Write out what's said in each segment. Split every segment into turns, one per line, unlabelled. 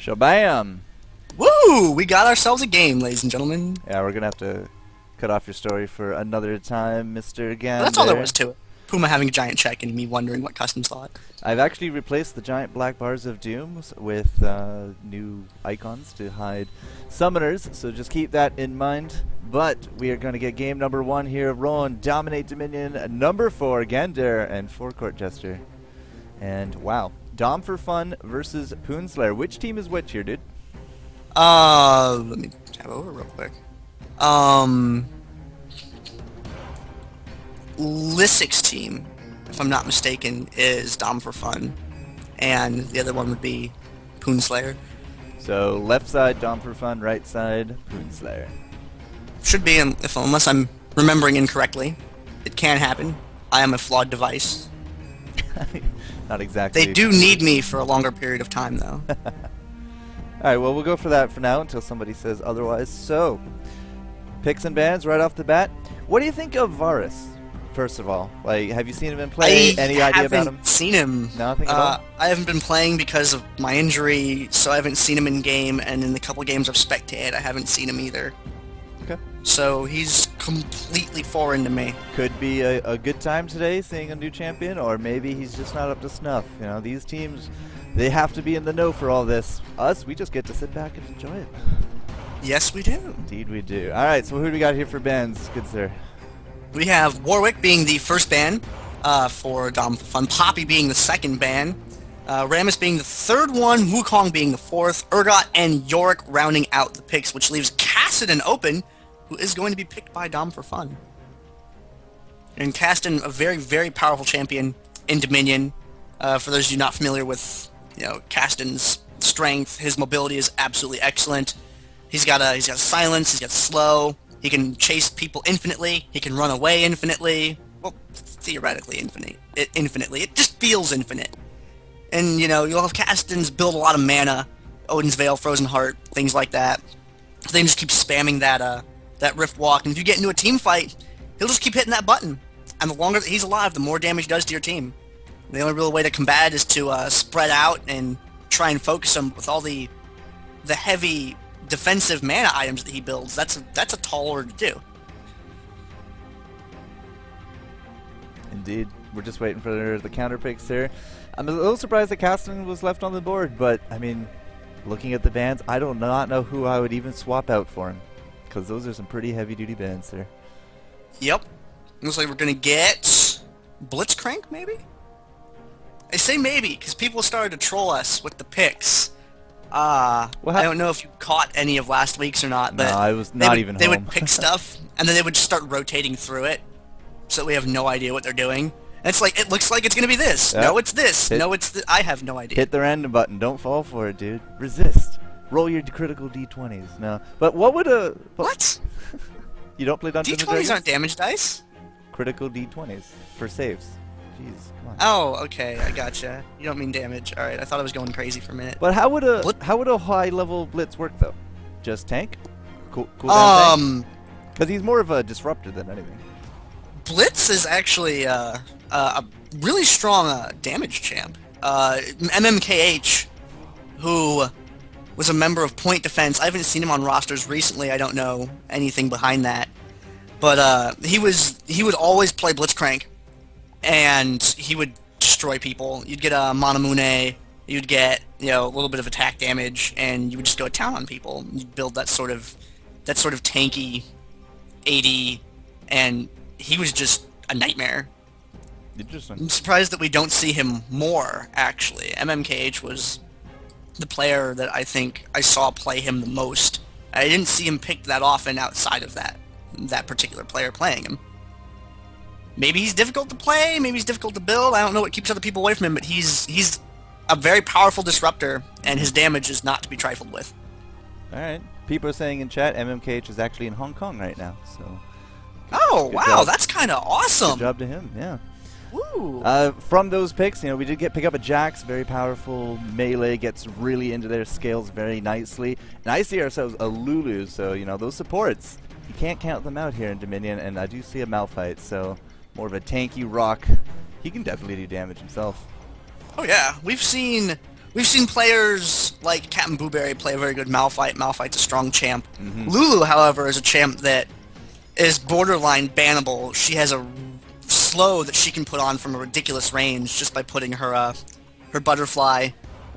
Shabam!
Woo! We got ourselves a game, ladies and gentlemen.
Yeah, we're gonna have to cut off your story for another time, Mr. Gandair.
Well, that's all there was to it. Puma having a giant check and me wondering what customs thought.
I've actually replaced the giant black bars of doom with new icons to hide summoners, so just keep that in mind. But we are going to get game number 1 here, rolling Dominate Dominion, number 4, Gandair and FourCourtJester. And wow, Dom4Fun versus Poon. Which team is which here, dude?
Let me tab over real quick. Lysic's team, if I'm not mistaken, is Dom4Fun, and the other one would be Poon.
So left side Dom4Fun, right side Poon.
Should be, unless I'm remembering incorrectly. It can happen. I am a flawed device.
Not exactly.
They do need me for a longer period of time, though.
Alright, well, we'll go for that for now until somebody says otherwise. So, picks and bans right off the bat. What do you think of Varus, first of all? Like, have you seen him in play? Any idea about him?
I haven't seen him.
Nothing at all?
I haven't been playing because of my injury, so I haven't seen him in game, and in the couple games I've spectated, I haven't seen him either.
Okay.
So he's completely foreign to me.
Could be a good time today, seeing a new champion, or maybe he's just not up to snuff. You know, these teams, they have to be in the know for all this. Us, we just get to sit back and enjoy it.
Yes, we do.
Indeed we do. Alright, so who do we got here for bans, good sir?
We have Warwick being the first ban for Dom4Fun, Poppy being the second ban, Rammus being the third one, Wukong being the fourth, Urgot and Yorick rounding out the picks, which leaves Cassidy open, who is going to be picked by Dom4Fun. And Cassidy, a very, very powerful champion in Dominion. For those of you not familiar with, Cassidy's strength, his mobility is absolutely excellent. He's got silence, he's got slow, he can chase people infinitely, he can run away infinitely. Well, theoretically infinitely. It just feels infinite. And, you'll have Cassidy's build a lot of mana, Odin's Veil, Frozen Heart, things like that. So they can just keep spamming that Rift Walk, and if you get into a team fight, he'll just keep hitting that button. And the longer that he's alive, the more damage he does to your team. The only real way to combat is to spread out and try and focus him with all the heavy defensive mana items that he builds. That's a tall order to do.
Indeed. We're just waiting for the counter picks here. I'm a little surprised that Cassidy was left on the board, but, I mean, looking at the bans, I do not know who I would even swap out for him. Because those are some pretty heavy-duty bans there.
Yep. Looks like we're going to get Blitzcrank, maybe? I say maybe, because people started to troll us with the picks. I don't know if you caught any of last week's or not, but
no, I was not even home.
They would pick stuff, and then they would just start rotating through it, so that we have no idea what they're doing. And it's like, it looks like it's going to be this. Yep. No, it's this. No, it's this. I have no idea.
Hit the random button. Don't fall for it, dude. Resist. Roll your critical D20s. No. But what would a...
What?
You don't play Dungeons &
D20s
Dragons?
aren't damage dice?
Critical D20s for saves. Jeez, come on.
Oh, okay, I gotcha. You don't mean damage. Alright, I thought I was going crazy for a minute.
But how would a high-level Blitz work, though? Just tank? Cool tank? Because he's more of a disruptor than anything.
Blitz is actually a really strong damage champ. MMKH, who was a member of Point Defense. I haven't seen him on rosters recently. I don't know anything behind that. But he would always play Blitzcrank, and he would destroy people. You'd get a Manamune, you'd get a little bit of attack damage, and you would just go to town on people. You'd build that sort of tanky 80, and he was just a nightmare.
Interesting.
I'm surprised that we don't see him more, actually. MMKH was the player that I think I saw play him the most. I didn't see him picked that often outside of that particular player playing him. Maybe he's difficult to play, maybe he's difficult to build, I don't know what keeps other people away from him, but he's a very powerful disruptor, and his damage is not to be trifled with.
Alright. People are saying in chat MMKH is actually in Hong Kong right now, so...
Oh, wow,
job.
That's kind of awesome!
Good job to him, yeah.
Woo.
From those picks, we did pick up a Jax, very powerful melee, gets really into their scales very nicely. And I see ourselves a Lulu, so, those supports, you can't count them out here in Dominion, and I do see a Malphite, so more of a tanky rock. He can definitely do damage himself.
Oh yeah, we've seen we've seen players like Captain Blueberry play a very good Malphite. Malphite's a strong champ.
Mm-hmm.
Lulu, however, is a champ that is borderline bannable. She has a slow that she can put on from a ridiculous range just by putting her her butterfly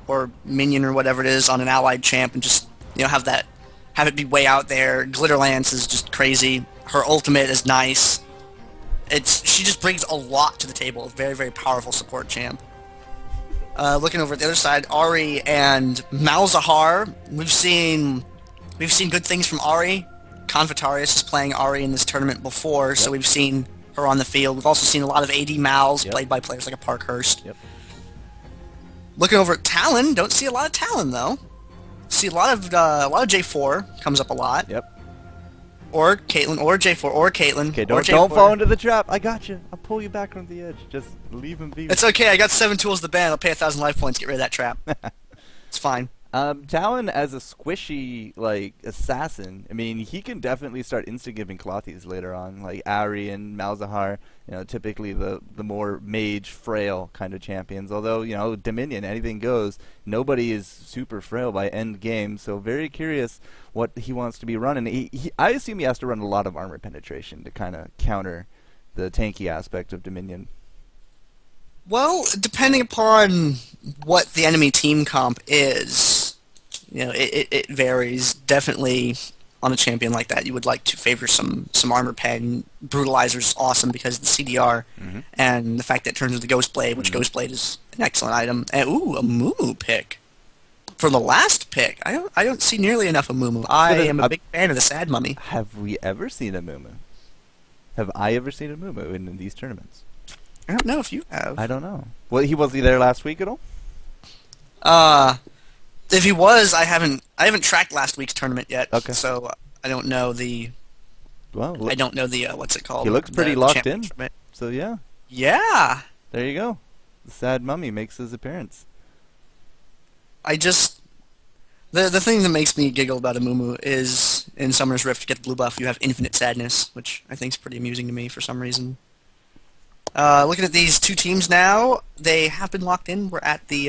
or minion or whatever it is on an allied champ and just have it be way out there. Glitter Lance is just crazy. Her ultimate is nice. She just brings a lot to the table. A very, very powerful support champ. Looking over at the other side, Ahri and Malzahar. We've seen good things from Ahri. Confatarius is playing Ahri in this tournament before, so we've seen her on the field. We've also seen a lot of AD Mals played by players like a Parkhurst.
Yep.
Looking over at Talon, don't see a lot of Talon though. See a lot of J4 comes up a lot.
Yep.
Or Caitlyn, or J4, or Caitlyn.
Okay, don't fall into the trap. I got you. I'll pull you back from the edge. Just leave him be.
It's okay. I got 7 tools to ban. I'll pay 1,000 life points to get rid of that trap. It's fine.
Talon as a squishy assassin, I mean, he can definitely start insta-giving Clothies later on, like Ahri and Malzahar, typically the more mage frail kind of champions. Although, Dominion, anything goes, nobody is super frail by end game, so very curious what he wants to be running. I assume he has to run a lot of armor penetration to kind of counter the tanky aspect of Dominion.
Well, depending upon what the enemy team comp is, it varies. Definitely on a champion like that, you would like to favor some armor pen. Brutalizer's awesome because of the CDR and the fact that it turns into Ghostblade, which Ghostblade is an excellent item. And a Mumu pick. For the last pick, I don't see nearly enough of Mumu. I am a big fan of the Sad Mummy.
Have we ever seen a Mumu? Have I ever seen a Mumu in these tournaments?
I don't know if you have.
I don't know. Well, was he there last week at all?
If he was, I haven't tracked last week's tournament yet.
Okay.
So I don't know the.
Well,
I don't know the what's it called?
He looks pretty locked in.
Tournament.
So yeah.
Yeah.
There you go. The Sad Mummy makes his appearance.
The thing that makes me giggle about Amumu is in Summoner's Rift to get the blue buff you have infinite sadness, which I think is pretty amusing to me for some reason. Looking at these two teams now, they have been locked in. We're at the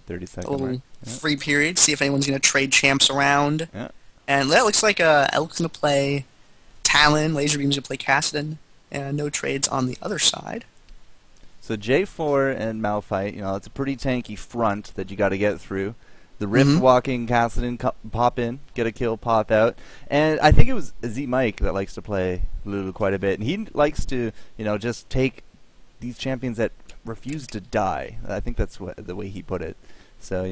30-second
little free period. See if anyone's going to trade champs around.
Yeah.
And that looks like Elk's going to play Talon, Laserbeam's going to play Cassidon, and no trades on the other side.
So J4 and Malphite, it's a pretty tanky front that you got to get through. The Rift walking Cassidon pop in, get a kill, pop out. And I think it was Z Mike that likes to play Lulu quite a bit. And he likes to, just take these champions that refuse to die. I think that's the way he put it. So,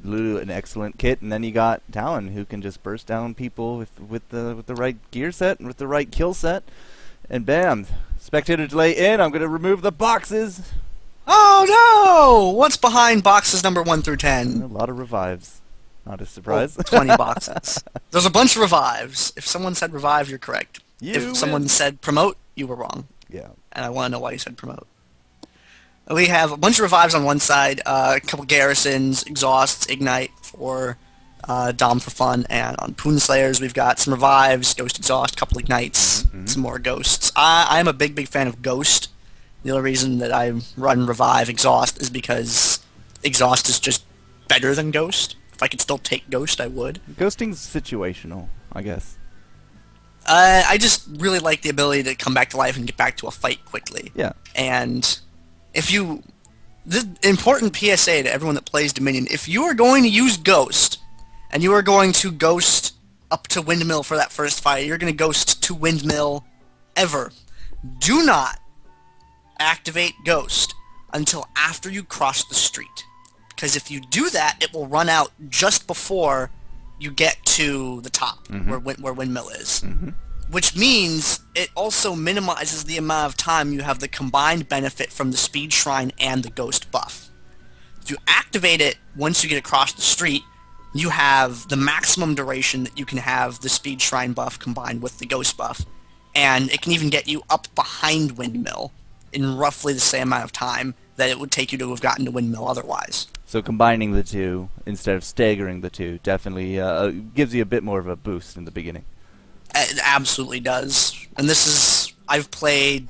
Lulu, an excellent kit, and then you got Talon, who can just burst down people with the right gear set and with the right kill set. And bam, spectator delay in. I'm going to remove the boxes.
Oh no! What's behind boxes number 1 through 10?
A lot of revives. Not a surprise.
20 boxes. There's a bunch of revives. If someone said revive, you're correct. If someone said promote, you were wrong.
Yeah.
And I want to know why you said promote. We have a bunch of revives on one side, a couple garrisons, exhausts, ignite for Dom4Fun, and on Poon Slayers we've got some revives, ghost exhaust, couple ignites, some more ghosts. I'm a big fan of ghost. The only reason that I run revive exhaust is because exhaust is just better than ghost. If I could still take ghost, I would.
Ghosting's situational, I guess.
I just really like the ability to come back to life and get back to a fight quickly.
Yeah.
And if you... This important PSA to everyone that plays Dominion. If you are going to use Ghost, and you are going to Ghost up to Windmill for that first fight, you're going to Ghost to Windmill ever. Do not activate Ghost until after you cross the street. Because if you do that, it will run out just before you get to the top, where Windmill is. Which means it also minimizes the amount of time you have the combined benefit from the Speed Shrine and the Ghost buff. If you activate it once you get across the street, you have the maximum duration that you can have the Speed Shrine buff combined with the Ghost buff. And it can even get you up behind Windmill in roughly the same amount of time that it would take you to have gotten to Windmill otherwise.
So combining the two instead of staggering the two definitely gives you a bit more of a boost in the beginning.
It absolutely does. And this is... I've played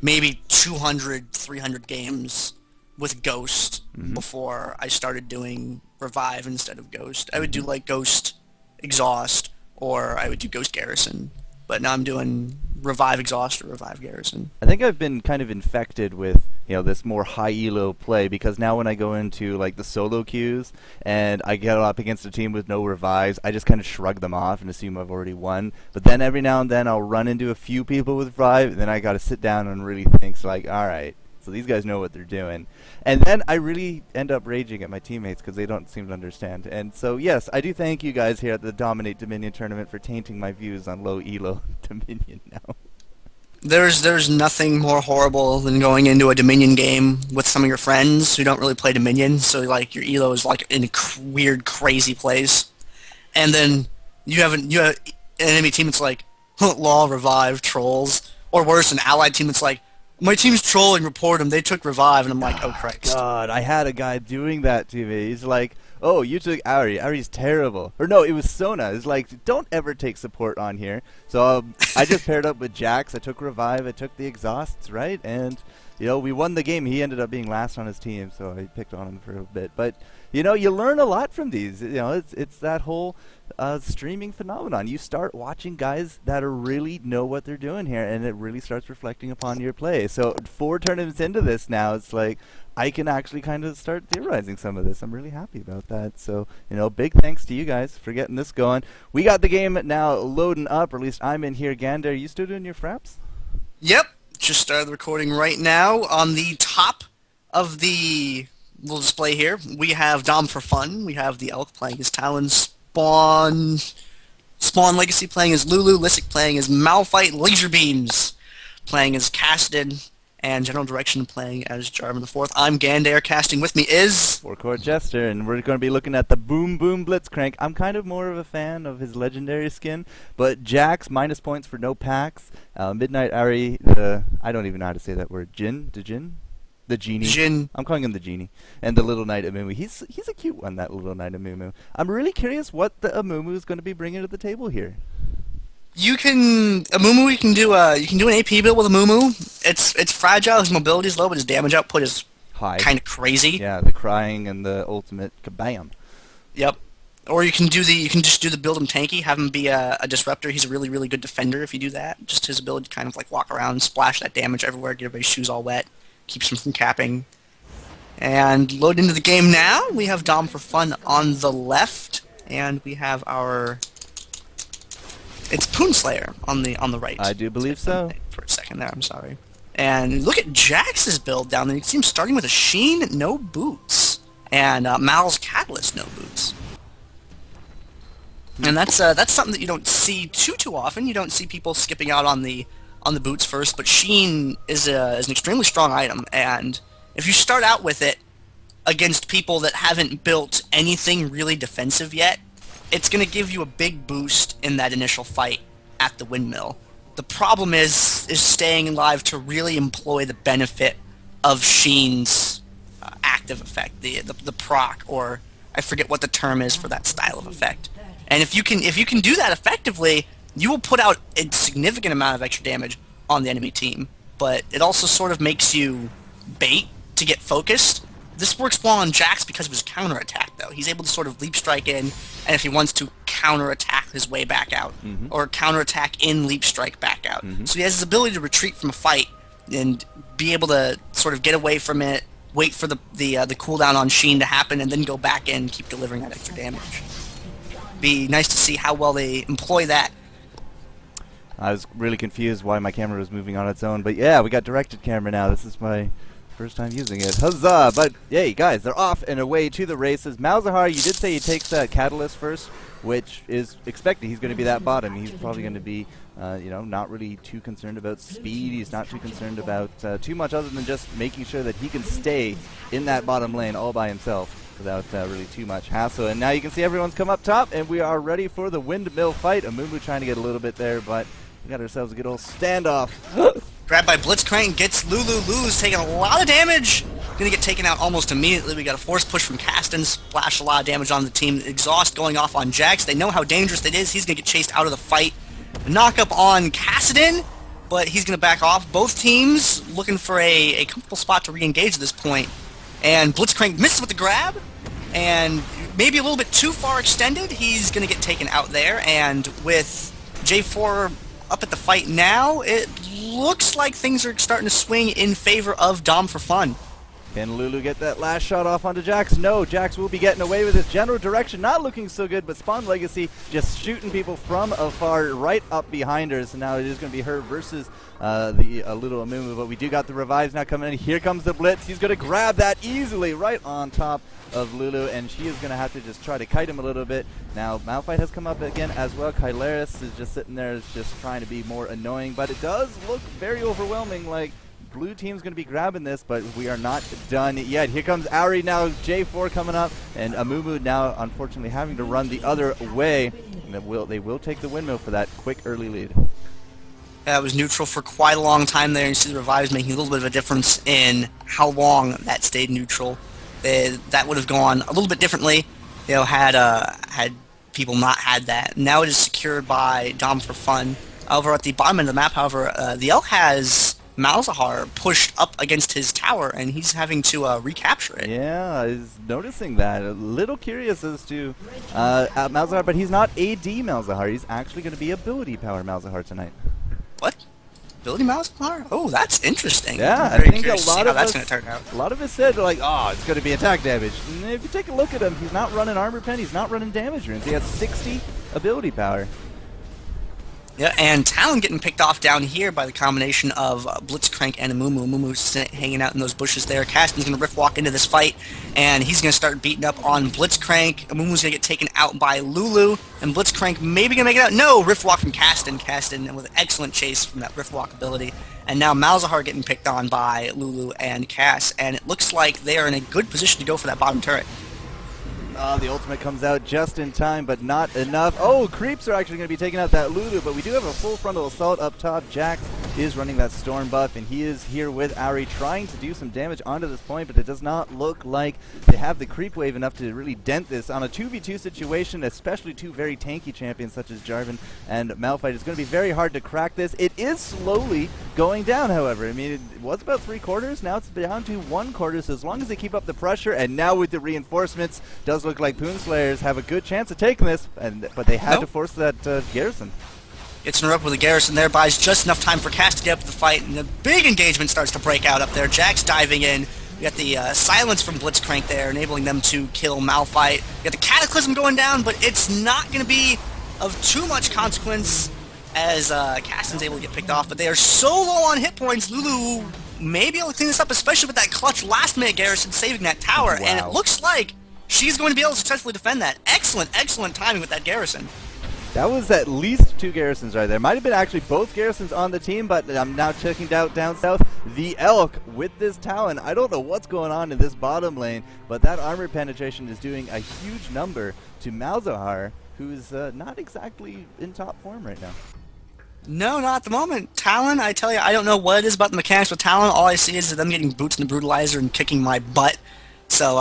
maybe 200, 300 games with Ghost before I started doing Revive instead of Ghost. I would do like Ghost Exhaust, or I would do Ghost Garrison. But now I'm doing Revive Exhaust or Revive Garrison.
I think I've been kind of infected with, you know, this more high elo play, because now when I go into like the solo queues and I get up against a team with no revives, I just kind of shrug them off and assume I've already won. But then every now and then I'll run into a few people with revive, and then I got to sit down and really think, so like, all right, so these guys know what they're doing. And then I really end up raging at my teammates because they don't seem to understand. And so, yes, I do thank you guys here at the Dominate Dominion tournament for tainting my views on low elo Dominion now.
There's nothing more horrible than going into a Dominion game with some of your friends who don't really play Dominion, so like your elo is like in a weird, crazy place, and then you have an enemy team that's like, law revive trolls, or worse, an allied team that's like, my team's trolling, report them, they took revive, and I'm like, oh Christ.
God, I had a guy doing that to me. He's like, oh, you took Ari. Ari's terrible. Or no, it was Sona. It's like, don't ever take support on here. So I just paired up with Jax. I took revive. I took the exhausts, right? And, you know, we won the game. He ended up being last on his team, so I picked on him for a bit. But, you know, you learn a lot from these. You know, it's that whole streaming phenomenon. You start watching guys that really know what they're doing here, and it really starts reflecting upon your play. So 4 tournaments into this now, it's like I can actually kind of start theorizing some of this. I'm really happy about that. So, you know, big thanks to you guys for getting this going. We got the game now loading up, or at least I'm in here. Gandair, are you still doing your fraps?
Yep, just started the recording right now. On the top of the little display here, we have Dom4Fun. We have the Elk playing his Talons, Spawn Legacy playing as Lulu, Lissick playing as Malphite, Laser Beams playing as Casted, and General Direction playing as Jarvan IV. I'm Gandair. Casting with me is
FourCourtJester, and we're going to be looking at the Boom Boom Blitzcrank. I'm kind of more of a fan of his legendary skin, but Jax, minus points for no packs. Midnight Ari, I don't even know how to say that word. The Genie.
Jin.
I'm calling him the Genie. And the Little Knight Amumu. He's a cute one, that Little Knight Amumu. I'm really curious what the Amumu is going to be bringing to the table here.
You can do an AP build with Amumu. It's fragile. His mobility is low, but his damage output is
high.
Kind of crazy.
Yeah, the crying and the ultimate kabam.
Yep. Or you can just do the build him tanky, have him be a disruptor. He's a really, really good defender if you do that. Just his ability to kind of like walk around, splash that damage everywhere, get everybody's shoes all wet. Keeps him from capping. And load into the game now. We have Dom4Fun on the left, and we have it's Poon Slayer on the right.
I do believe so.
For a second there, I'm sorry. And look at Jax's build down there. You see him starting with a Sheen, no boots, and Mal's Catalyst, no boots. And that's something that you don't see too often. You don't see people skipping out on the boots first, but Sheen is an extremely strong item, and if you start out with it against people that haven't built anything really defensive yet, it's going to give you a big boost in that initial fight at the windmill. The problem is staying alive to really employ the benefit of Sheen's active effect, the proc, or I forget what the term is for that style of effect. And if you can do that effectively, you will put out a significant amount of extra damage on the enemy team, but it also sort of makes you bait to get focused. This works well on Jax because of his counterattack, though. He's able to sort of leap strike in, and if he wants to counterattack his way back out, or counterattack in leap strike back out. So he has his ability to retreat from a fight and be able to sort of get away from it, wait for the cooldown on Sheen to happen, and then go back in and keep delivering that extra damage. Be nice to see how well they employ that.
I was really confused why my camera was moving on its own, but yeah, we got directed camera now. This is my first time using it. Huzzah! But hey, guys, they're off and away to the races. Malzahar, you did say he takes that Catalyst first, which is expected. He's going to be that bottom. He's probably going to be, you know, not really too concerned about speed. He's not too concerned about too much other than just making sure that he can stay in that bottom lane all by himself without really too much hassle. And now you can see everyone's come up top, and we are ready for the windmill fight. Amumu trying to get a little bit there, but we got ourselves a good old standoff.
Grabbed by Blitzcrank, gets Lulu. Lulu's taking a lot of damage. Gonna get taken out almost immediately. We got a force push from Caston, splash a lot of damage on the team. Exhaust going off on Jax. They know how dangerous it is. He's gonna get chased out of the fight. Knock up on Cassidon, but he's gonna back off. Both teams looking for a comfortable spot to re-engage at this point. And Blitzcrank misses with the grab, and maybe a little bit too far extended. He's going to get taken out there, and with J4 up at the fight now, it looks like things are starting to swing in favor of Dom4Fun.
Can Lulu get that last shot off onto Jax? No, Jax will be getting away with his general direction. Not looking so good, but Spawn Legacy just shooting people from afar right up behind her. So now it is going to be her versus the little Amumu. But we do got the revives now coming in. Here comes the Blitz. He's going to grab that easily right on top of Lulu, and she is going to have to just try to kite him a little bit. Now, Malphite has come up again as well. Kylaris is just sitting there just trying to be more annoying, but it does look very overwhelming, like blue team's going to be grabbing this, but we are not done yet. Here comes Ari now, J4 coming up, and Amumu now unfortunately having to run the other way. And they will take the windmill for that quick early lead.
It was neutral for quite a long time there, and you see the revives making a little bit of a difference in how long that stayed neutral. That would have gone a little bit differently, you know, had people not had that. Now it is secured by Dom4Fun. Over at the bottom end of the map, however, the Elk has Malzahar pushed up against his tower, and he's having to recapture it.
Yeah, I was noticing that. A little curious as to Malzahar, but he's not AD Malzahar. He's actually going to be ability power Malzahar tonight.
What? Ability Malzahar? Oh, that's interesting.
Yeah,
I'm very
I think
curious
a
to see
lot
how
of
that's
us,
going to turn out.
a lot of us said like, oh, it's going to be attack damage. And if you take a look at him, he's not running armor pen. He's not running damage runes. He has 60 ability power.
Yeah, and Talon getting picked off down here by the combination of Blitzcrank and Amumu. Amumu's hanging out in those bushes there. Caston's going to rift walk into this fight, and he's going to start beating up on Blitzcrank. Amumu's going to get taken out by Lulu, and Blitzcrank maybe going to make it out. No, rift walk from Caston. Caston with an excellent chase from that rift walk ability. And now Malzahar getting picked on by Lulu and Cass, and it looks like they are in a good position to go for that bottom turret.
The ultimate comes out just in time, but not enough. Oh, creeps are actually going to be taking out that Lulu, but we do have a full frontal assault up top. Jax is running that storm buff, and he is here with Ari trying to do some damage onto this point, but it does not look like they have the creep wave enough to really dent this. On a 2v2 situation, especially two very tanky champions such as Jarvan and Malphite, it's going to be very hard to crack this. It is slowly going down, however. I mean, it was about 3/4, now it's down to 1/4, so as long as they keep up the pressure, and now with the reinforcements, does look like Poon Slayers have a good chance of taking this, but they had to force that garrison.
Gets interrupted with a garrison there, buys just enough time for Cass to get up to the fight, and the big engagement starts to break out up there. Jax diving in. We got the silence from Blitzcrank there, enabling them to kill Malphite. We got the Cataclysm going down, but it's not going to be of too much consequence as Caston's able to get picked off. But they are so low on hit points, Lulu may be able to clean this up, especially with that clutch last-minute garrison saving that tower.
Wow.
And it looks like she's going to be able to successfully defend that. Excellent, excellent timing with that garrison.
That was at least 2 garrisons right there. Might have been actually both garrisons on the team, but I'm now checking out down south. The Elk with this Talon. I don't know what's going on in this bottom lane, but that armor penetration is doing a huge number to Malzahar, who's not exactly in top form right now.
No, not at the moment. Talon, I tell you, I don't know what it is about the mechanics with Talon. All I see is them getting boots in the Brutalizer and kicking my butt. So,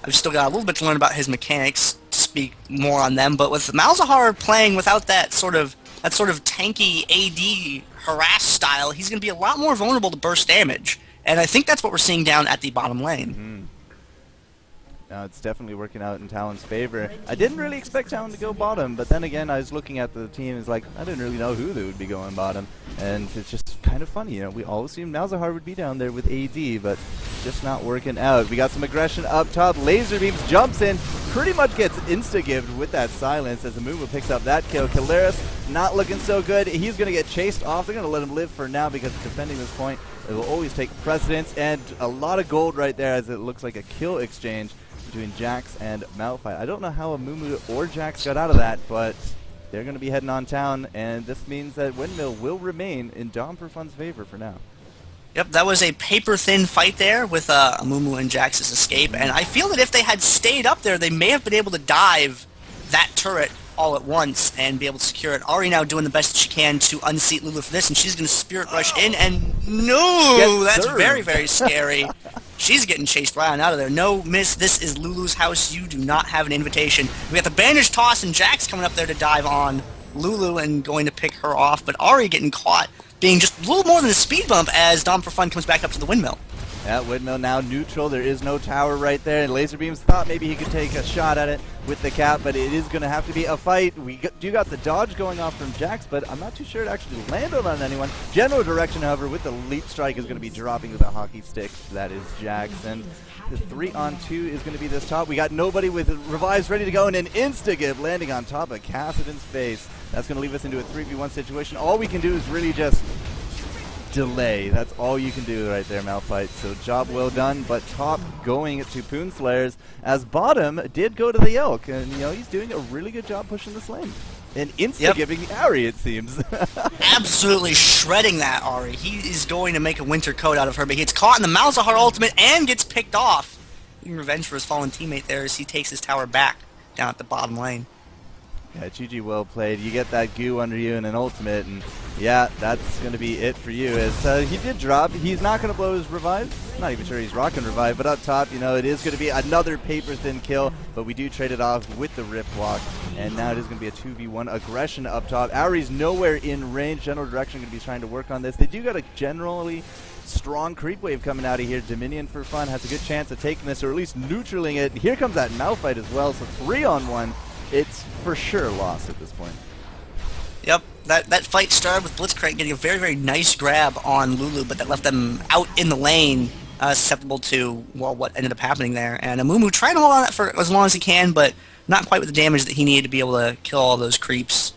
I've still got a little bit to learn about his mechanics to speak more on them. But with Malzahar playing without that sort of tanky AD harass style, he's going to be a lot more vulnerable to burst damage. And I think that's what we're seeing down at the bottom lane.
Mm-hmm. No, it's definitely working out in Talon's favor. I didn't really expect Talon to go bottom, but then again, I was looking at the team, it's like, I didn't really know who they would be going bottom. And it's just kind of funny, you know, we all assumed Malzahar would be down there with AD, but just not working out. We got some aggression up top. Laser Beams jumps in, pretty much gets insta-gived with that silence as Amumu picks up that kill. Kalaris not looking so good. He's going to get chased off. They're going to let him live for now because defending this point, it will always take precedence. And a lot of gold right there as it looks like a kill exchange between Jax and Malphite. I don't know how Amumu or Jax got out of that, but they're going to be heading on town, and this means that Windmill will remain in Dom4Fun's favor for now.
Yep, that was a paper-thin fight there with Amumu and Jax's escape, and I feel that if they had stayed up there, they may have been able to dive that turret all at once and be able to secure it. Ari now doing the best that she can to unseat Lulu for this, and she's going to Spirit Rush in, and no, that's very, very scary. She's getting chased right on out of there. No, miss, this is Lulu's house. You do not have an invitation. We got the bandage toss, and Jax coming up there to dive on Lulu and going to pick her off, but Ari getting caught, being just a little more than a speed bump as Dom4Fun comes back up to the windmill.
Yeah, Windmill now neutral. There is no tower right there. And Laser Beams thought maybe he could take a shot at it with the cap, but it is going to have to be a fight. We do got the dodge going off from Jax, but I'm not too sure it actually landed on anyone. General direction, however, with the leap strike is going to be dropping with a hockey stick. That is Jax. And the 3-on-2 is going to be this top. We got nobody with revives ready to go, and an insta-give landing on top of Kassadin's face. That's going to leave us into a 3v1 situation. All we can do is really just delay. That's all you can do right there, Malphite. So job well done, but top going to Poon Slayers, as bottom did go to the Elk, and you know he's doing a really good job pushing this lane. And insta-giving Ari, it seems.
Absolutely shredding that Ari. He is going to make a winter coat out of her, but he gets caught in the Malzahar ultimate and gets picked off. Getting revenge for his fallen teammate there as he takes his tower back down at the bottom lane.
Yeah, GG, well played. You get that goo under you and an ultimate, and yeah, that's going to be it for you. As he did drop, he's not going to blow his revive. I'm not even sure he's rocking revive, but up top, you know, it is going to be another paper-thin kill, but we do trade it off with the Rift Walk, and now it is going to be a 2v1 aggression up top. Ari's nowhere in range. General direction going to be trying to work on this. They do got a generally strong creep wave coming out of here. Dom4Fun has a good chance of taking this, or at least neutraling it. Here comes that Malphite as well, so 3-on-1. It's for sure lost at this point.
Yep, that fight started with Blitzcrank getting a very, very nice grab on Lulu, but that left them out in the lane, susceptible to, well, what ended up happening there. And Amumu trying to hold on that for as long as he can, but not quite with the damage that he needed to be able to kill all those creeps.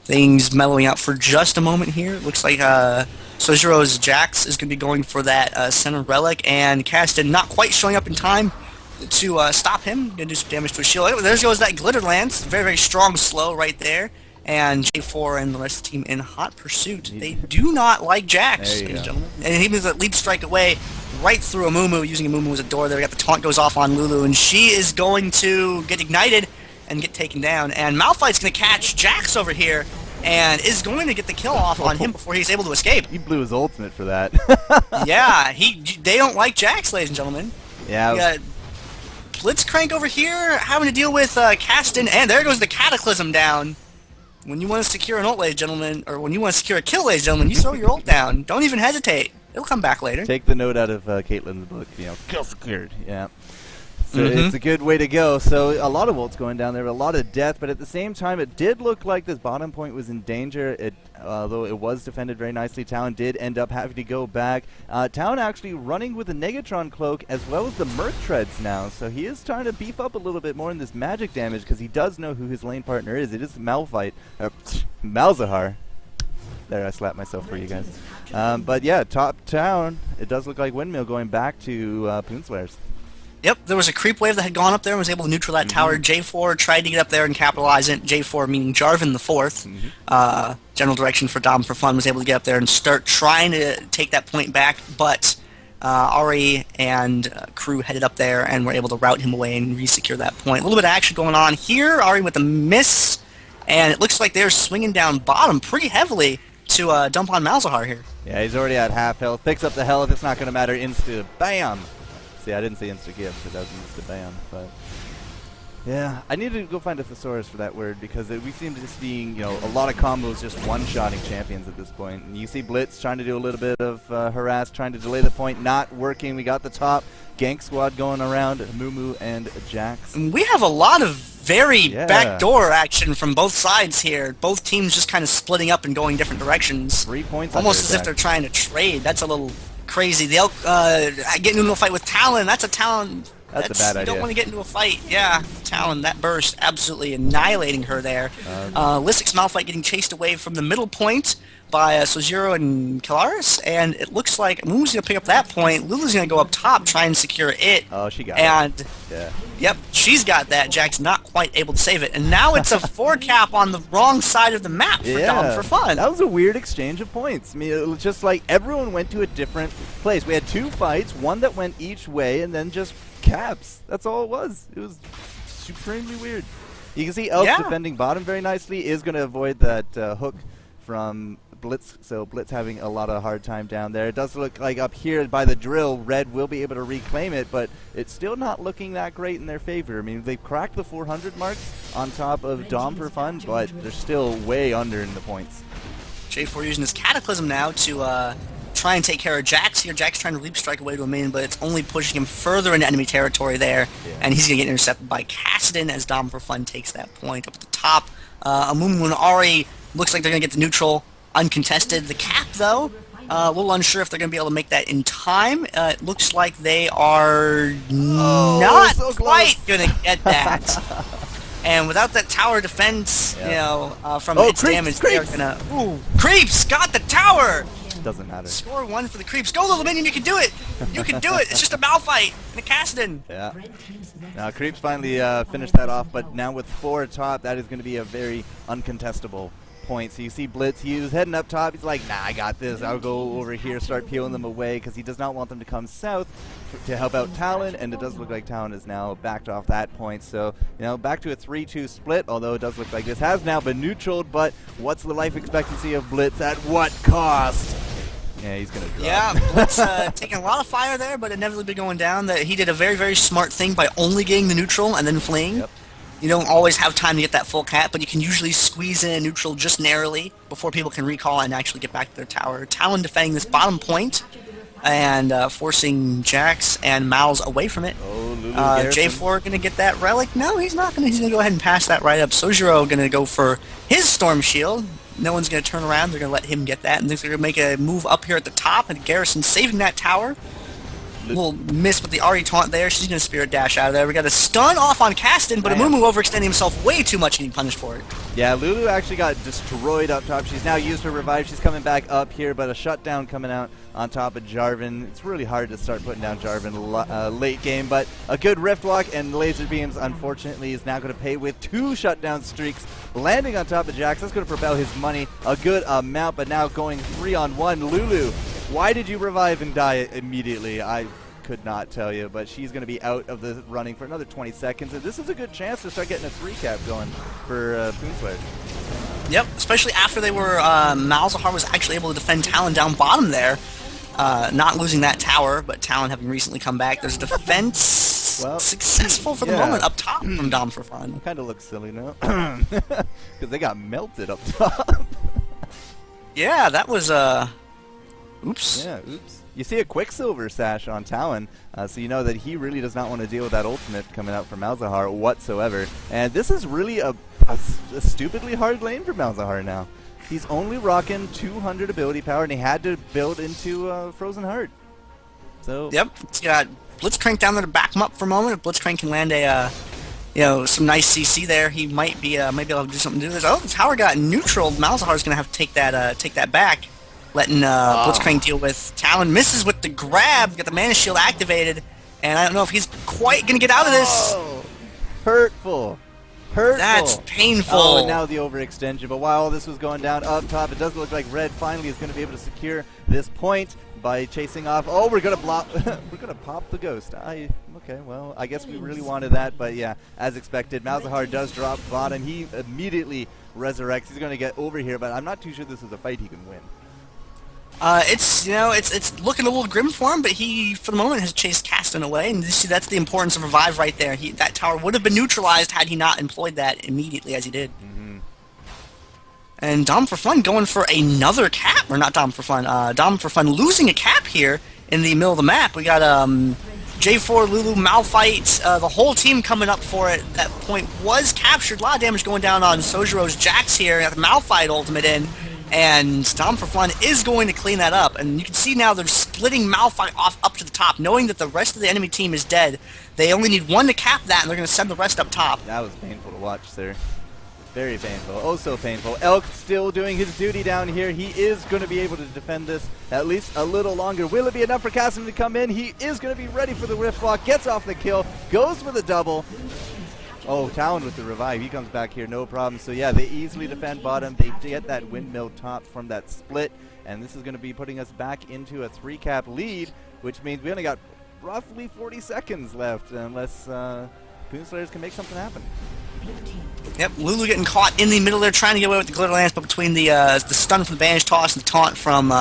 Things mellowing out for just a moment here. It looks like Sojiro's Jax is going to be going for that center relic, and Kassadin not quite showing up in time to stop him. Gonna do some damage to his shield. There goes that Glitter Lance. Very, very strong slow right there. And J4 and the rest of the team in hot pursuit. They do not like Jax, ladies and gentlemen. And he was a leap strike away right through Amumu, using Amumu as a door there. We got the taunt goes off on Lulu, and she is going to get ignited and get taken down. And Malphite's going to catch Jax over here and is going to get the kill off on him before he's able to escape.
He blew his ultimate for that.
Yeah, they don't like Jax, ladies and gentlemen.
Yeah.
Blitzcrank over here having to deal with Kassadin, and there goes the Cataclysm down. When you want to secure an ult, ladies and gentlemen, or when you want to secure a kill, ladies and gentlemen, you throw your ult down. Don't even hesitate. It'll come back later.
Take the note out of Caitlin's book, you know, kill secured. Yeah. So it's a good way to go. So a lot of ults going down there, a lot of death, but at the same time, it did look like this bottom point was in danger. Although it was defended very nicely, Talon did end up having to go back. Talon actually running with the Negatron Cloak as well as the Mirth Treads now, so he is trying to beef up a little bit more in this magic damage because he does know who his lane partner is. It is Malphite, Malzahar. There, I slapped myself for you guys. But yeah, top town, it does look like Windmill going back to Poon Slayers.
Yep, there was a creep wave that had gone up there and was able to neutral that tower. J4 tried to get up there and capitalize it. J4 meaning Jarvan the Fourth. General direction for Dom4Fun was able to get up there and start trying to take that point back, but Ari and crew headed up there and were able to rout him away and re-secure that point. A little bit of action going on here. Ari with a miss, and it looks like they're swinging down bottom pretty heavily to dump on Malzahar here.
Yeah, he's already at half health. Picks up the health. It's not going to matter. Insta bam. See, I didn't say insta-gift, it doesn't insta bam, but yeah, I need to go find a thesaurus for that word because we seem to be seeing, you know, a lot of combos just one-shotting champions at this point. And you see Blitz trying to do a little bit of harass, trying to delay the point, not working. We got the top gank squad going around, Mumu and Jax.
We have a lot of very backdoor action from both sides here. Both teams just kind of splitting up and going different directions.
3 points
almost as if they're trying to trade. That's a little crazy. The Elk getting into a fight with Talon. That's a Talon.
That's a bad idea.
You don't want to get into a fight. Yeah, Talon, that burst, absolutely annihilating her there. Lysic's Malphite getting chased away from the middle point by Sojiro and Kalaris, and it looks like Moon's going to pick up that point. Lulu's going to go up top, try and secure it.
Oh, she got
it.
And, yeah.
Yep, she's got that. Jack's not quite able to save it. And now it's a 4-cap on the wrong side of the map for Dom4Fun.
That was a weird exchange of points. I mean, it was just like everyone went to a different place. We had 2 fights, one that went each way, and then just caps. That's all it was. It was supremely weird. You can see Elk defending bottom very nicely, is going to avoid that hook from Blitz, so Blitz having a lot of hard time down there. It does look like up here by the drill, Red will be able to reclaim it, but it's still not looking that great in their favor. I mean, they've cracked the 400 mark on top of Dom4Fun, but they're still way under in the points.
J4 using his Cataclysm now to try and take care of Jax here. Jax trying to leap strike away to a main, but it's only pushing him further into enemy territory there, and he's going to get intercepted by Cassidon as Dom4Fun takes that point. Up at the top, Amumu and Ari looks like they're going to get the neutral uncontested. The cap, though, a little unsure if they're going to be able to make that in time. It looks like they are not
so
quite going to get that. And without that tower defense, you know, from its damage, they're gonna. Ooh, creeps got the tower.
Doesn't matter.
Score 1 for the creeps. Go, little minion, you can do it. You can do it. It's just a Malphite and a Cassidon.
Yeah. Now creeps finally finished that off, but now with 4 top, that is going to be a very uncontestable point. So you see Blitz, he was heading up top. He's like, nah, I got this. I'll go over here, start peeling them away, because he does not want them to come south to help out Talon, and it does look like Talon is now backed off that point. So, you know, back to a 3-2 split, although it does look like this has now been neutraled, but what's the life expectancy of Blitz at what cost? Yeah, he's going to drop.
Yeah, Blitz taking a lot of fire there, but inevitably going down. He did a very, very smart thing by only getting the neutral and then fleeing.
Yep.
You don't always have time to get that full cap, but you can usually squeeze in a neutral just narrowly before people can recall and actually get back to their tower. Talon defending this bottom point and forcing Jax and Mal's away from it.
Oh, Lulu
J4 going to get that relic? No, he's not going to. He's going to go ahead and pass that right up. Sojiro going to go for his Storm Shield. No one's going to turn around. They're going to let him get that, and they're going to make a move up here at the top, and Garrison saving that tower. Little miss with the Ari taunt there. She's going to Spirit Dash out of there. We got a stun off on Caston, but Amumu overextending himself way too much and getting punished for it.
Yeah, Lulu actually got destroyed up top. She's now used her revive. She's coming back up here, but a shutdown coming out on top of Jarvan. It's really hard to start putting down Jarvan late game, but a good Rift Walk and Laser Beams, unfortunately, is now going to pay with 2 shutdown streaks landing on top of Jax. That's going to propel his money a good amount, but now going 3-on-1. Lulu, why did you revive and die immediately? I could not tell you, but she's going to be out of the running for another 20 seconds, and this is a good chance to start getting a 3-cap going for Poon.
Yep, especially after they were, Malzahar was actually able to defend Talon down bottom there, not losing that tower, but Talon having recently come back. There's defense successful for the moment up top from Dom4Fun.
It kind of looks silly now, because they got melted up top.
Yeah, that was, oops.
Yeah, oops. You see a Quicksilver sash on Talon, so you know that he really does not want to deal with that ultimate coming out from Malzahar whatsoever. And this is really a stupidly hard lane for Malzahar now. He's only rocking 200 ability power, and he had to build into Frozen Heart. So
yep, he's got Blitzcrank down there to back him up for a moment. If Blitzcrank can land a, you know, some nice CC there, he might be able to do something to do this. Oh, the tower got neutral. Malzahar's gonna have to take that back. Letting Blitzcrank deal with Talon. Misses with the grab, got the Mana Shield activated, and I don't know if he's quite going to get out of this.
Oh, hurtful. Hurtful.
That's painful.
Oh, and now the overextension. But while all this was going down up top, it does look like Red finally is going to be able to secure this point by chasing off. Oh, we're going to we're going to pop the ghost. Okay, well, I guess we really wanted that, but yeah, as expected, Malzahar does drop bottom. He immediately resurrects. He's going to get over here, but I'm not too sure this is a fight he can win.
It's looking a little grim for him, but he, for the moment, has chased Caston away, and you see that's the importance of Revive right there. That tower would have been neutralized had he not employed that immediately as he did. And Dom4Fun going for another cap, or not Dom4Fun, Dom4Fun losing a cap here in the middle of the map. We got J4, Lulu, Malphite, the whole team coming up for it. That point was captured. A lot of damage going down on Sojiro's Jax here. Got the Malphite ultimate in. And Dom4Fun is going to clean that up. And you can see now they're splitting Malphite off up to the top, knowing that the rest of the enemy team is dead. They only need one to cap that, and they're going to send the rest up top.
That was painful to watch, sir. Very painful. Oh, so painful. Elk still doing his duty down here. He is going to be able to defend this at least a little longer. Will it be enough for Cassim to come in? He is going to be ready for the Rift Walk. Gets off the kill. Goes for the double. Oh, Talon with the revive. He comes back here, no problem. So yeah, they easily defend bottom. They get that windmill top from that split. And this is going to be putting us back into a 3-cap lead, which means we only got roughly 40 seconds left unless Poonslayers can make something happen.
Yep, Lulu getting caught in the middle there, trying to get away with the Glitter Lance, but between the stun from the Banish Toss and the taunt from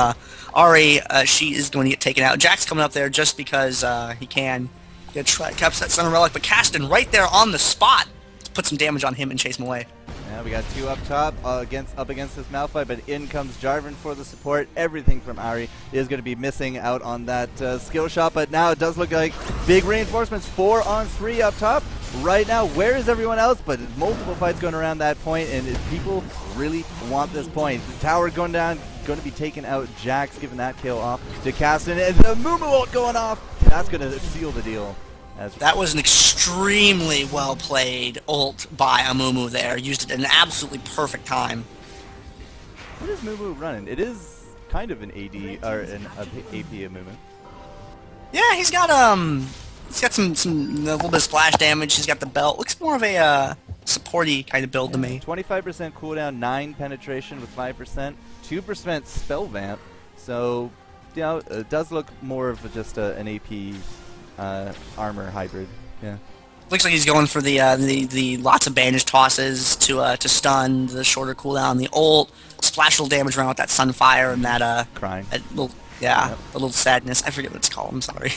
Ari, she is going to get taken out. Jack's coming up there just because he can. Caps that Sun Relic, but Caston right there on the spot to put some damage on him and chase him away.
Yeah, we got 2 up top up against this Malphite, but in comes Jarvan for the support. Everything from Ahri is going to be missing out on that skill shot, but now it does look like big reinforcements. 4 on 3 up top. Right now, where is everyone else? But multiple fights going around that point, and people really want this point. The tower going down, going to be taken out. Jax giving that kill off to Caston, and the Mumu ult going off. That's going to seal the deal.
That was an extremely well-played ult by Amumu there. Used it at an absolutely perfect time.
What is Mumu running? It is kind of an AD, or an AP Amumu.
Yeah, he's got some a little bit of splash damage. He's got the belt. Looks more of a supporty kind of build to me.
25% cooldown, 9 penetration with 5%, 2% spell vamp. So, you know, it does look more of just an AP armor hybrid. Yeah.
Looks like he's going for the lots of bandage tosses to stun, the shorter cooldown, the ult, splash little damage around with that sunfire and that
crying.
That little, yeah, a little sadness. I forget what it's called. I'm sorry.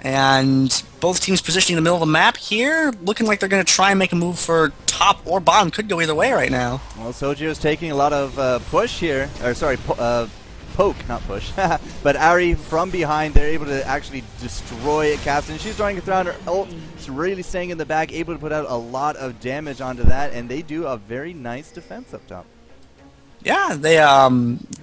And both teams positioning in the middle of the map here, looking like they're going to try and make a move for top or bottom. Could go either way right now.
Well, Sojo's taking a lot of push here, or sorry, poke, not push. But Ahri from behind, they're able to actually destroy Caston. She's trying to throw on her ult. It's really staying in the back, able to put out a lot of damage onto that, and they do a very nice defense up top.
Yeah, they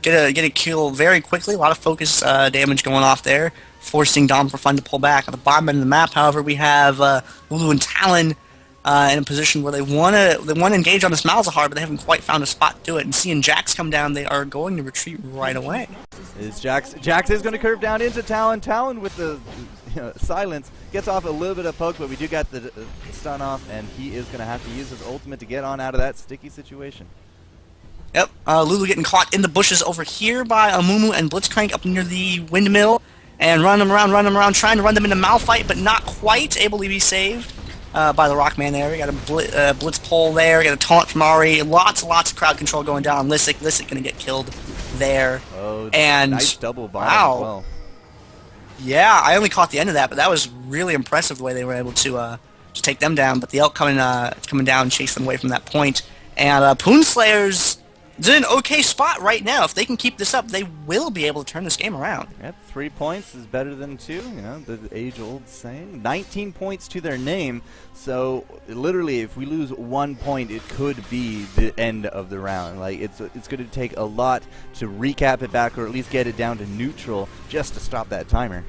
get a kill very quickly. A lot of focus damage going off there, forcing Dom4Fun to pull back. At the bottom end of the map, however, we have Lulu and Talon in a position where they want to engage on this Malzahar, but they haven't quite found a spot to do it. And seeing Jax come down, they are going to retreat right away.
Jax is going to curve down into Talon. Talon with the silence gets off a little bit of poke, but we do got the stun off, and he is going to have to use his ultimate to get on out of that sticky situation.
Yep, Lulu getting caught in the bushes over here by Amumu and Blitzcrank up near the windmill, and run them around, trying to run them into Malphite, but not quite able to be saved by the Rockman there. We got a blitz pole there, got a taunt from Ahri, lots of crowd control going down on Lisek. Lisek gonna get killed there.
Oh,
and
nice double bomb
wow.
as well.
Yeah, I only caught the end of that, but that was really impressive the way they were able to take them down. But the Elk coming down and chase them away from that point. And Poon Slayers is in an okay spot right now. If they can keep this up, they will be able to turn this game around.
Yep, 3 points is better than 2, you know, the age-old saying. 19 points to their name, so literally if we lose 1 point, it could be the end of the round. Like, it's going to take a lot to recap it back, or at least get it down to neutral, just to stop that timer.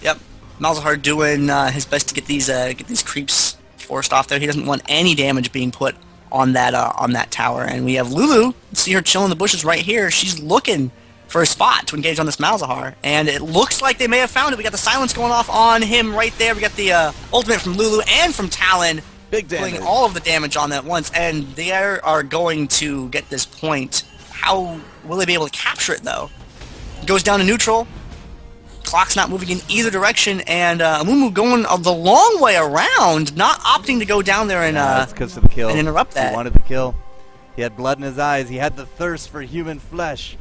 Yep, Malzahar doing his best to get these creeps forced off there. He doesn't want any damage being put on that tower, and we have Lulu. See her chilling in the bushes right here. She's looking for a spot to engage on this Malzahar, and it looks like they may have found it. We got the silence going off on him right there. We got the ultimate from Lulu and from Talon.
Big damage.
Doing all of the damage on that once, and they are going to get this point. How will they be able to capture it, though? It goes down to neutral. Clock's not moving in either direction, and Amumu going the long way around, not opting to go down there and
that's because of the kill.
And interrupt that.
He wanted the kill. He had blood in his eyes. He had the thirst for human flesh,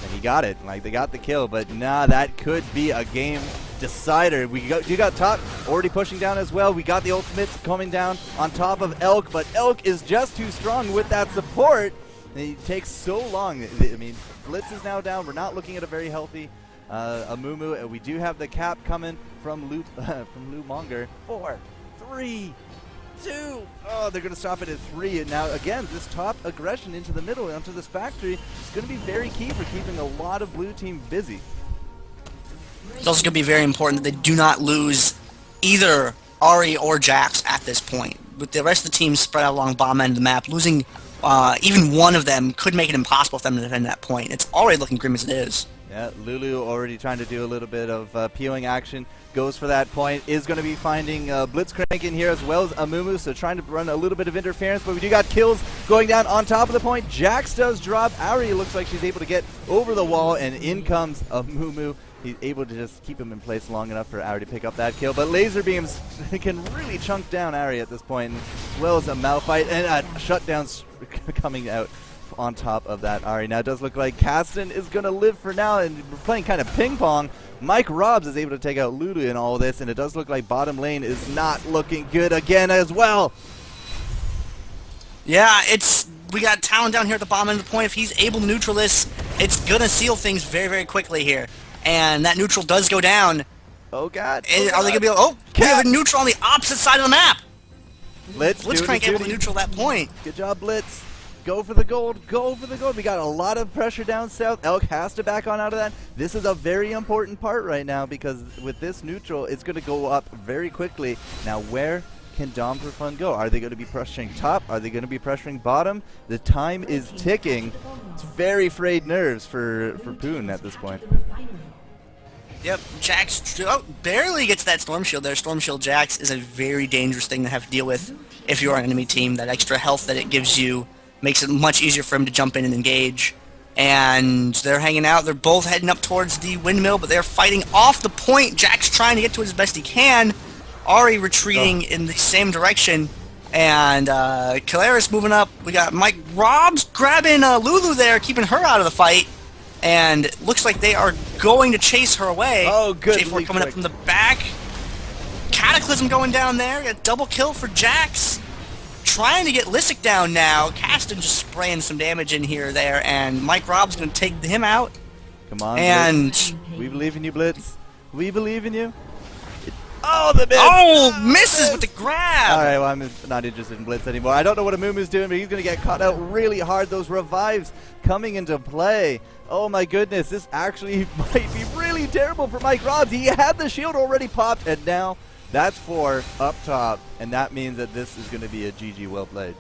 and he got it. Like, they got the kill, but nah, that could be a game decider. You got top already pushing down as well. We got the ultimates coming down on top of Elk, but Elk is just too strong with that support. And it takes so long. I mean, Blitz is now down. We're not looking at a very healthy Amumu. We do have the cap coming from Lou Monger. 4, 3, 2. Oh, they're going to stop it at 3. And now, again, this top aggression into the middle, onto this factory, is going to be very key for keeping a lot of blue team busy.
It's also going to be very important that they do not lose either Ahri or Jax at this point. With the rest of the team spread out along the bottom end of the map, losing even one of them could make it impossible for them to defend that point. It's already looking grim as it is.
Yeah, Lulu already trying to do a little bit of peeling action. Goes for that point. Is going to be finding Blitzcrank in here as well as Amumu, so trying to run a little bit of interference, but we do got kills going down on top of the point. Jax does drop. Ahri looks like she's able to get over the wall, and in comes Amumu. He's able to just keep him in place long enough for Ahri to pick up that kill, but laser beams can really chunk down Ahri at this point, as well as a Malphite, and shutdowns coming out on top of that Ahri. Now it does look like Caston is going to live for now, and we're playing kind of ping pong. Mike Robs is able to take out Lulu in all of this, and it does look like bottom lane is not looking good again as well.
Yeah, we got Talon down here at the bottom end of the point. If he's able to neutral this, it's gonna seal things very, very quickly here. And that neutral does go down.
Oh god.
Are they gonna be able? Oh, we have a neutral on the opposite side of the map. Blitzcrank able to neutral that point.
Good job, Blitz. Go for the gold. Go for the gold. We got a lot of pressure down south. Elk has to back on out of that. This is a very important part right now because with this neutral, it's going to go up very quickly. Now, where can Dom4Fun go? Are they going to be pressuring top? Are they going to be pressuring bottom? The time is ticking. It's very frayed nerves for Poon at this point.
Yep, Jax barely gets that Storm Shield there. Storm Shield Jax is a very dangerous thing to have to deal with if you're an enemy team. That extra health that it gives you makes it much easier for him to jump in and engage. And they're hanging out. They're both heading up towards the windmill, but they're fighting off the point. Jax trying to get to it as best he can. Ari retreating in the same direction. And Kalaris moving up. We got Mike Robs grabbing Lulu there, keeping her out of the fight. And looks like they are going to chase her away.
Oh, good.
J4 coming up from the back. Cataclysm going down there. Got a double kill for Jax. Trying to get Lysic down now. Caston just spraying some damage in here there. And Mike Rob's going to take him out.
Come on,
and
Blitz. We believe in you, Blitz. We believe in you. Oh, the miss!
Oh, misses with the grab!
Alright, well, I'm not interested in Blitz anymore. I don't know what Amumu's doing, but he's going to get caught out really hard. Those revives coming into play. Oh my goodness, this actually might be really terrible for Mike Robs. He had the shield already popped, and now that's 4 up top, and that means that this is going to be a GG well played.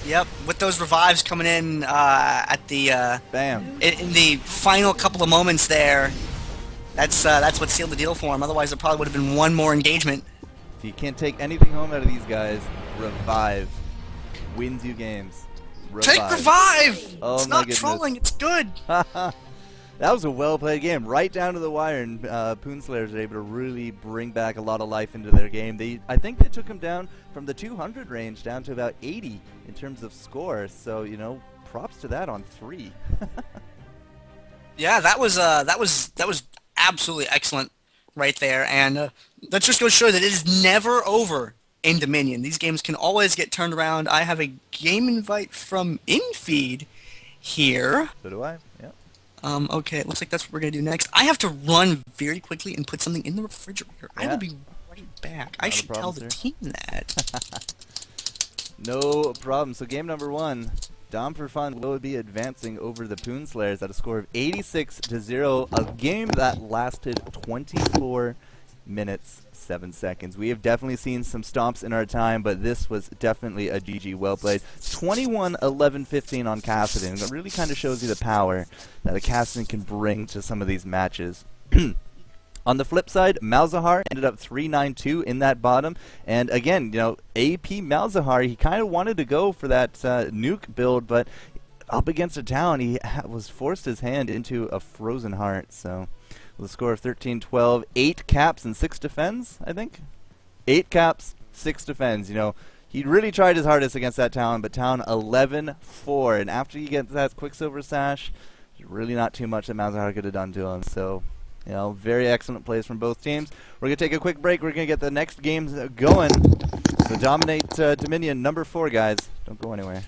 Yep, with those revives coming in at the
bam
in the final couple of moments there. That's what sealed the deal for him. Otherwise, there probably would have been one more engagement.
If you can't take anything home out of these guys, revive wins you games. Revive.
Take revive!
Oh,
it's not trolling, it's good!
That was a well-played game, right down to the wire, and Poon Slayers are able to really bring back a lot of life into their game. I think they took him down from the 200 range down to about 80 in terms of score, so, you know, props to that on 3.
Yeah, that was absolutely excellent right there, and that just goes to show that it is never over in Dominion. These games can always get turned around. I have a game invite from InFeed here.
So do I, yeah.
Okay, it looks like that's what we're going to do next. I have to run very quickly and put something in the refrigerator. Yeah. I will be right back. I should tell the team that.
No problem. So game number 1, Dom4Fun will be advancing over the Poon Slayers at a score of 86-0, a game that lasted 24 minutes, 7 seconds. We have definitely seen some stomps in our time, but this was definitely a GG well played. 21-11-15 on Cassidy. It really kind of shows you the power that a Cassidy can bring to some of these matches. On the flip side, Malzahar ended up 3-9-2 in that bottom. And again, you know, AP Malzahar, he kind of wanted to go for that nuke build, but up against a town, he was forced his hand into a frozen heart. So with a score of 13-12, 8 caps and 6 defends, I think. 8 caps, 6 defends. You know, he really tried his hardest against that town, but town 11-4. And after you get that Quicksilver Sash, there's really not too much that Malzahar could have done to him. So, you know, very excellent plays from both teams. We're going to take a quick break. We're going to get the next games going. So Dominate Dominion number 4, guys. Don't go anywhere.